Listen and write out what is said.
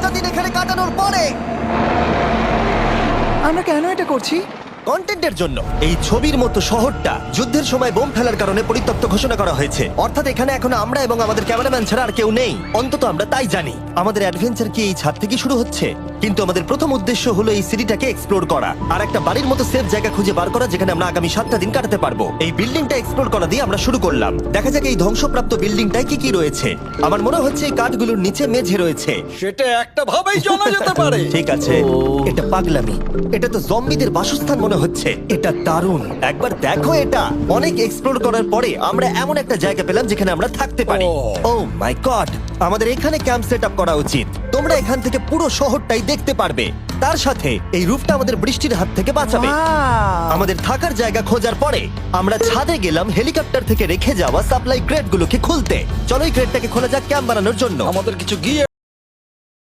5টা দিন এখানে কাটানোর পরে আমরা কেন এটা করছি? কন্টেন্টের জন্য এই ছবির মতো শহরটা যুদ্ধের সময় বোম ফেলার কারণে পরিত্যক্ত ঘোষণা করা হয়েছে। অর্থাৎ এখানে এখন আমরা এবং আমাদের ক্যামেরাম্যান ছাড়া আর কেউ নেই, অন্তত আমরা তাই জানি। আমাদের অ্যাডভেঞ্চার কি এই ছাদ থেকে শুরু হচ্ছে? কিন্তু আমাদের প্রথম উদ্দেশ্য হলো এই সিটিটাকে এক্সপ্লোর করা আর একটা বাড়ির মতো সেফ জায়গা খুঁজে বার করা যেখানে আমরা আগামী 7টা দিন কাটাতে পারবো। এই বিল্ডিংটা এক্সপ্লোর করা দিয়ে আমরা শুরু করলাম। দেখা যাক এই ধ্বংসপ্রাপ্ত বিল্ডিংটায় কি কি রয়েছে। আমার মনে হচ্ছে এই কাঠগুলোর নিচে মেঝে রয়েছে। সেটা একটা ভাবেই জানা যেতে পারে। ঠিক আছে, এটা পাগলামি। এটা তো জম্বিদের বাসস্থান মনে হচ্ছে। এটা দারুণ, একবার দেখো এটা। অনেক এক্সপ্লোর করার পরে আমরা এমন একটা জায়গা পেলাম যেখানে আমরা থাকতে পারি। ও মাই গড, আমাদের এখানে ক্যাম্প সেট আপ করা উচিত। তোমরা এখান থেকে পুরো শহরটাই দেখতে পারবে। তার সাথে এই রূপটা আমাদের বৃষ্টির হাত থেকে বাঁচাবে। Wow! আমাদের থাকার জায়গা খোঁজার পরে আমরা ছাদে গেলাম হেলিকপ্টার থেকে রেখে যাওয়া সাপ্লাই ক্রেটগুলোকে খুলতে। চলো এই ক্রেটটাকে খোলা যাক ক্যাম্প বানানোর জন্য। আমাদের কিছু গিয়ে